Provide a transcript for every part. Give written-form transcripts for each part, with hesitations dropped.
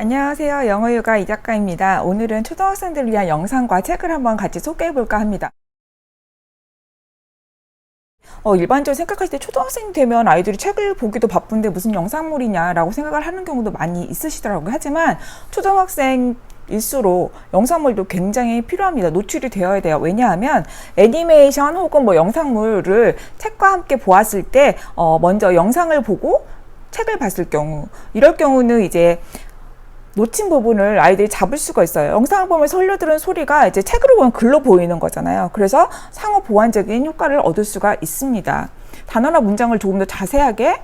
안녕하세요. 영어요가 이작가입니다. 오늘은 초등학생들을 위한 영상과 책을 한번 같이 소개해 볼까 합니다. 일반적으로 생각하실 때 초등학생 되면 아이들이 책을 보기도 바쁜데 무슨 영상물이냐라고 생각을 하는 경우도 많이 있으시더라고요. 하지만 초등학생 일수록 영상물도 굉장히 필요합니다. 노출이 되어야 돼요. 왜냐하면 애니메이션 혹은 뭐 영상물을 책과 함께 보았을 때 먼저 영상을 보고 책을 봤을 경우, 이럴 경우는 이제 놓친 부분을 아이들이 잡을 수가 있어요. 영상을 보면서 흘려들은 소리가 이제 책으로 보면 글로 보이는 거잖아요. 그래서 상호 보완적인 효과를 얻을 수가 있습니다. 단어나 문장을 조금 더 자세하게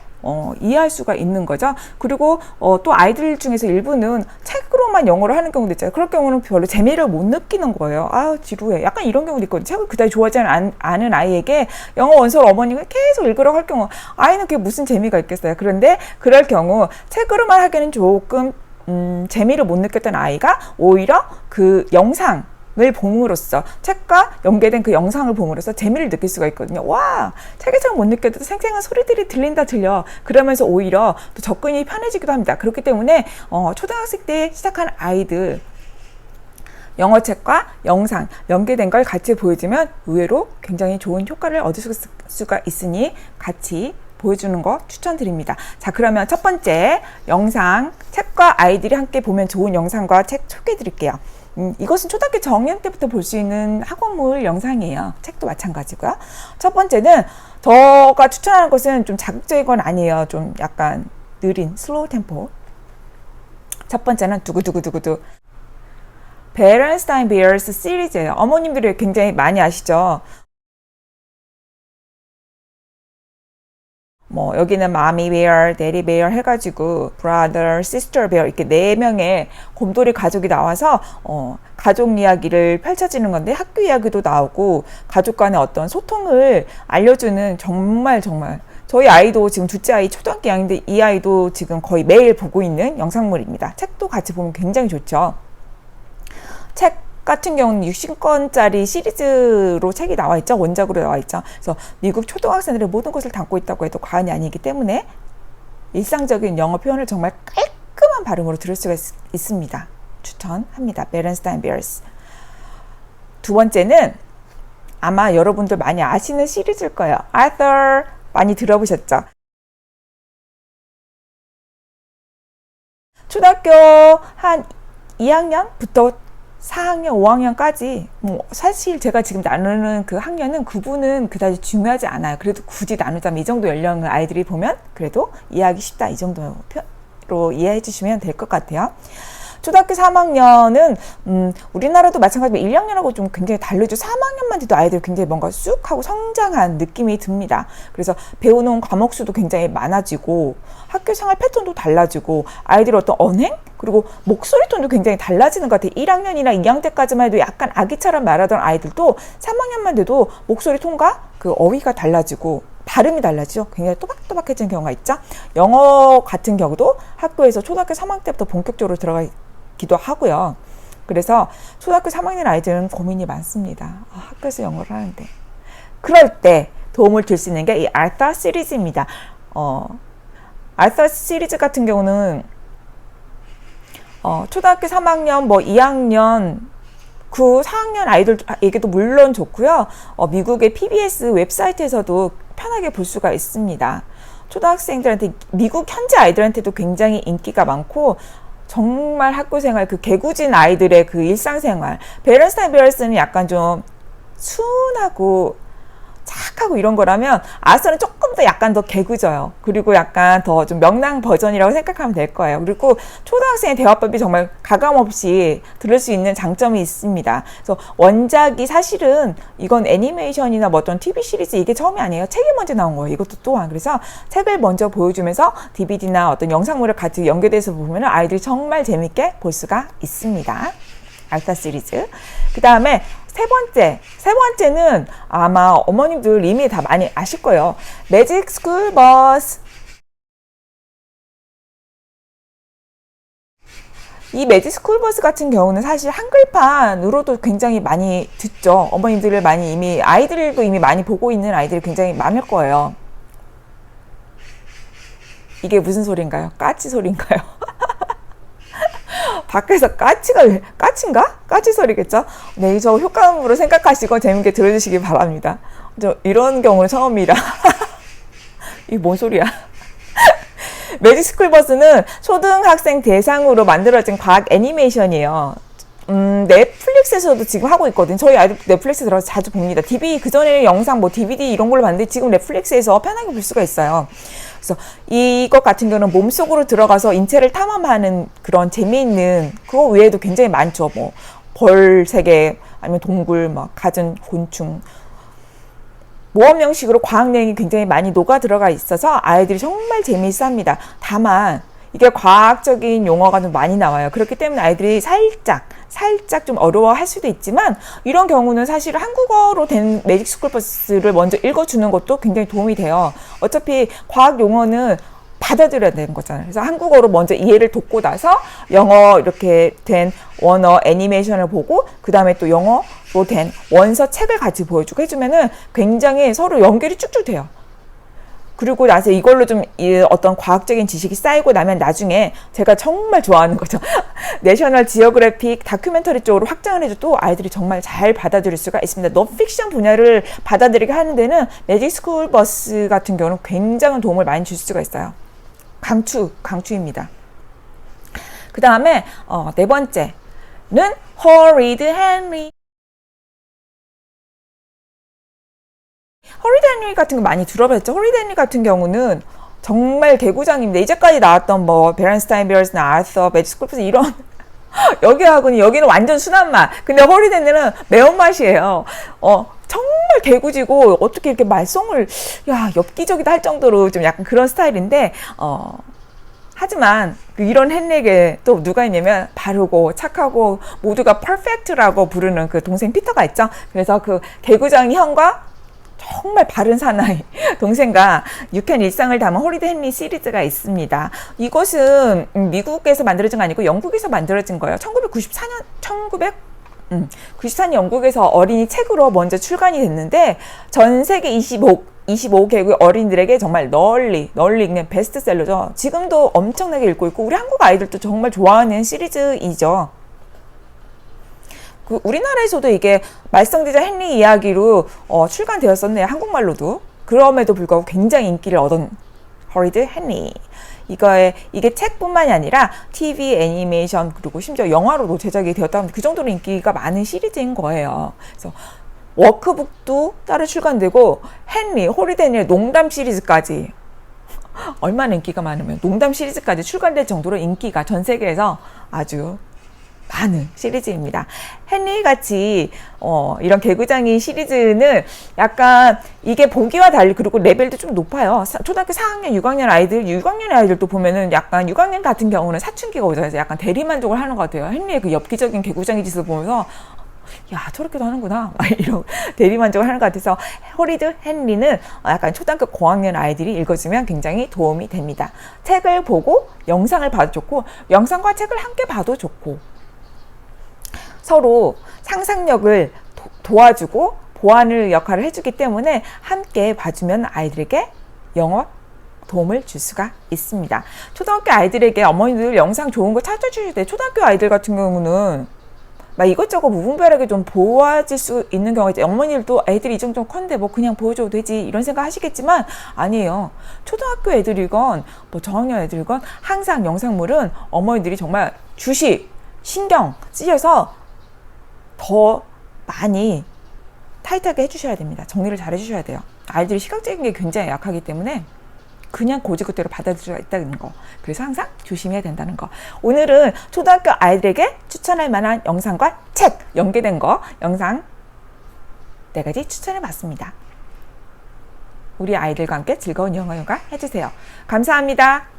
이해할 수가 있는 거죠. 그리고 또 아이들 중에서 일부는 책으로만 영어를 하는 경우도 있잖아요. 그럴 경우는 별로 재미를 못 느끼는 거예요. 아, 지루해. 약간 이런 경우도 있거든요. 책을 그다지 좋아하지 않은 아이에게 영어 원서를 어머니가 계속 읽으라고 할 경우 아이는 그게 무슨 재미가 있겠어요. 그런데 그럴 경우 책으로만 하기는 조금 재미를 못 느꼈던 아이가 오히려 그 영상을 봄으로써 책과 연계된 그 영상을 봄으로써 재미를 느낄 수가 있거든요. 와, 책에서는 못 느껴도 생생한 소리들이 들려. 그러면서 오히려 또 접근이 편해지기도 합니다. 그렇기 때문에 초등학생 때 시작한 아이들 영어책과 영상 연계된 걸 같이 보여주면 의외로 굉장히 좋은 효과를 얻을 수가 있으니 같이 보여주는 거 추천드립니다. 자, 그러면 첫 번째 영상, 책과 아이들이 함께 보면 좋은 영상과 책 소개해 드릴게요. 이것은 초등학교 저학년 때부터 볼 수 있는 학원물 영상이에요. 책도 마찬가지고요. 첫 번째는 제가 추천하는 것은 좀 자극적인 건 아니에요. 좀 약간 느린 슬로우 템포. 첫 번째는 두구두구두구두 베런스타인 베어스 시리즈예요. 어머님들이 굉장히 많이 아시죠? 뭐 여기는 마미 베어, 데디 베어 해가지고 브라더, 시스터 베어 이렇게 4명의 곰돌이 가족이 나와서 가족 이야기를 펼쳐지는 건데 학교 이야기도 나오고 가족 간의 어떤 소통을 알려주는 정말 저희 아이도 지금 둘째 아이 초등학교 2학년인데 이 아이도 지금 거의 매일 보고 있는 영상물입니다. 책도 같이 보면 굉장히 좋죠. 책 같은 경우는 60권짜리 시리즈로 책이 나와 있죠. 원작으로 나와 있죠. 그래서 미국 초등학생들의 모든 것을 담고 있다고 해도 과언이 아니기 때문에 일상적인 영어 표현을 정말 깔끔한 발음으로 들을 수가 있습니다. 추천합니다. 베런스타인 베어스. 두 번째는 아마 여러분들 많이 아시는 시리즈일 거예요. 아서 많이 들어보셨죠? 초등학교 한 2학년부터 4학년, 5학년까지 뭐 사실 제가 지금 나누는 그 학년은 구분은 그다지 중요하지 않아요. 그래도 굳이 나누자면 이 정도 연령의 아이들이 보면 그래도 이해하기 쉽다. 이 정도로 이해해 주시면 될 것 같아요. 초등학교 3학년은 우리나라도 마찬가지로 1학년하고 좀 굉장히 다르죠. 3학년만 돼도 아이들이 굉장히 뭔가 쑥 하고 성장한 느낌이 듭니다. 그래서 배우는 과목 수도 굉장히 많아지고 학교 생활 패턴도 달라지고 아이들의 어떤 언행 그리고 목소리 톤도 굉장히 달라지는 것 같아요. 1학년이나 2학년 때까지만 해도 약간 아기처럼 말하던 아이들도 3학년만 돼도 목소리 톤과 그 어휘가 달라지고 발음이 달라지죠. 굉장히 또박또박해지는 경우가 있죠. 영어 같은 경우도 학교에서 초등학교 3학년 때부터 본격적으로 들어가기도 하고요. 그래서 초등학교 3학년 아이들은 고민이 많습니다. 학교에서 영어를 하는데. 그럴 때 도움을 줄 수 있는 게 이 아서 시리즈입니다. 아서 시리즈 같은 경우는 초등학교 3학년, 뭐 2학년, 4학년 아이들에게도 물론 좋고요. 미국의 PBS 웹사이트에서도 편하게 볼 수가 있습니다. 초등학생들한테, 미국 현지 아이들한테도 굉장히 인기가 많고 정말 학교생활, 그 개구진 아이들의 그 일상생활. 베런스타인 베어스는 약간 좀 순하고 착하고 이런 거라면 아서는 조금 더 약간 더 개구져요. 그리고 약간 더 좀 명랑 버전이라고 생각하면 될 거예요. 그리고 초등학생의 대화법이 정말 가감없이 들을 수 있는 장점이 있습니다. 그래서 원작이 사실은 이건 애니메이션이나 뭐 어떤 TV 시리즈 이게 처음이 아니에요. 책이 먼저 나온 거예요. 이것도 또한. 그래서 책을 먼저 보여주면서 DVD나 어떤 영상물을 같이 연계돼서 보면 아이들이 정말 재밌게 볼 수가 있습니다. 알타 시리즈. 그 다음에 세 번째는 아마 어머님들 이미 다 많이 아실 거예요. 매직 스쿨 버스. 이 매직 스쿨 버스 같은 경우는 사실 한글판으로도 굉장히 많이 듣죠. 어머님들을 많이 이미 아이들도 이미 많이 보고 있는 아이들이 굉장히 많을 거예요. 이게 무슨 소리인가요? 까치 소리인가요? 밖에서 까치인가? 까치 소리겠죠? 네, 저 효과음으로 생각하시고 재밌게 들어주시기 바랍니다. 저 이런 경우는 처음이라. 이게 뭔 소리야? 매직 스쿨버스는 초등학생 대상으로 만들어진 과학 애니메이션이에요. 넷플릭스에서도 지금 하고 있거든. 저희 아이들 넷플릭스 들어가서 자주 봅니다. 그전에 영상 뭐 DVD 이런 걸로 봤는데 지금 넷플릭스에서 편하게 볼 수가 있어요. 그래서 이것 같은 경우는 몸속으로 들어가서 인체를 탐험하는 그런 재미있는 그거 외에도 굉장히 많죠. 뭐 벌 세계 아니면 동굴, 막 갖은 곤충. 모험 형식으로 과학 내용이 굉장히 많이 녹아 들어가 있어서 아이들이 정말 재미있어 합니다. 다만 이게 과학적인 용어가 좀 많이 나와요. 그렇기 때문에 아이들이 살짝 좀 어려워할 수도 있지만 이런 경우는 사실 한국어로 된 매직 스쿨버스를 먼저 읽어주는 것도 굉장히 도움이 돼요. 어차피 과학 용어는 받아들여야 되는 거잖아요. 그래서 한국어로 먼저 이해를 돕고 나서 영어 이렇게 된 원어 애니메이션을 보고 그 다음에 또 영어로 된 원서 책을 같이 보여주고 해주면은 굉장히 서로 연결이 쭉쭉 돼요. 그리고 나서 이걸로 좀 어떤 과학적인 지식이 쌓이고 나면 나중에 제가 정말 좋아하는 거죠. 내셔널 지오그래픽 다큐멘터리 쪽으로 확장을 해줘도 아이들이 정말 잘 받아들일 수가 있습니다. 넌픽션 분야를 받아들이게 하는 데는 매직 스쿨버스 같은 경우는 굉장한 도움을 많이 줄 수가 있어요. 강추입니다. 그 다음에 네 번째는 호리드 헨리. 호리드 헨리 같은 거 많이 들어봤죠? 호리드 헨리 같은 경우는 정말 개구장입니다. 이제까지 나왔던 뭐 베런스타인, 베어스나 아서, 매직 스쿨버스 이런 여기는 완전 순한 맛. 근데 호리드 헨리는 매운맛이에요. 정말 개구지고 어떻게 이렇게 말썽을 엽기적이다 할 정도로 좀 약간 그런 스타일인데 하지만 이런 헨리에게 또 누가 있냐면 바르고 착하고 모두가 퍼펙트라고 부르는 그 동생 피터가 있죠. 그래서 그 개구장 형과 정말 바른 사나이 동생과 유쾌한 일상을 담은 호리드 헨리 시리즈가 있습니다. 이것은 미국에서 만들어진 거 아니고 영국에서 만들어진 거예요. 1994년 영국에서 어린이 책으로 먼저 출간이 됐는데 전 세계 25개국의 어린이들에게 정말 널리 읽는 베스트셀러죠. 지금도 엄청나게 읽고 있고 우리 한국 아이들도 정말 좋아하는 시리즈이죠. 우리나라에서도 이게 말썽대장 헨리 이야기로 출간되었었네요. 한국말로도. 그럼에도 불구하고 굉장히 인기를 얻은 호리드 헨리. 이게 책뿐만이 아니라 TV, 애니메이션 그리고 심지어 영화로도 제작이 되었다 합니다. 그 정도로 인기가 많은 시리즈인 거예요. 그래서 워크북도 따로 출간되고 호리드 헨리의 농담 시리즈까지 얼마나 인기가 많으면 농담 시리즈까지 출간될 정도로 인기가 전 세계에서 아주 많은 시리즈입니다. 헨리 같이 이런 개구장이 시리즈는 약간 이게 보기와 달리 그리고 레벨도 좀 높아요. 초등학교 4학년, 6학년 아이들도 보면은 약간 6학년 같은 경우는 사춘기가 오잖아요. 약간 대리만족을 하는 것 같아요. 헨리의 그 엽기적인 개구장이 짓을 보면서 저렇게도 하는구나 이런 대리만족을 하는 것 같아서 호리드 헨리는 약간 초등학교 고학년 아이들이 읽어주면 굉장히 도움이 됩니다. 책을 보고 영상을 봐도 좋고 영상과 책을 함께 봐도 좋고 서로 상상력을 도와주고 보완을 역할을 해주기 때문에 함께 봐주면 아이들에게 영어 도움을 줄 수가 있습니다. 초등학교 아이들에게 어머니들 영상 좋은 거 찾아주실 때 초등학교 아이들 같은 경우는 막 이것저것 무분별하게 좀 보아질 수 있는 경우가 있죠. 어머니들도 애들이 이 정도 컸는데 뭐 그냥 보여줘도 되지 이런 생각 하시겠지만 아니에요. 초등학교 애들이건 뭐 저학년 애들이건 항상 영상물은 어머니들이 정말 신경 쓰여서 더 많이 타이트하게 해주셔야 됩니다. 정리를 잘 해주셔야 돼요. 아이들이 시각적인 게 굉장히 약하기 때문에 그냥 고지그대로 받아들일 수가 있다는 거. 그래서 항상 조심해야 된다는 거. 오늘은 초등학교 아이들에게 추천할 만한 영상과 책 연계된 거 영상 4가지 추천해 봤습니다. 우리 아이들과 함께 즐거운 영어 육아 해주세요. 감사합니다.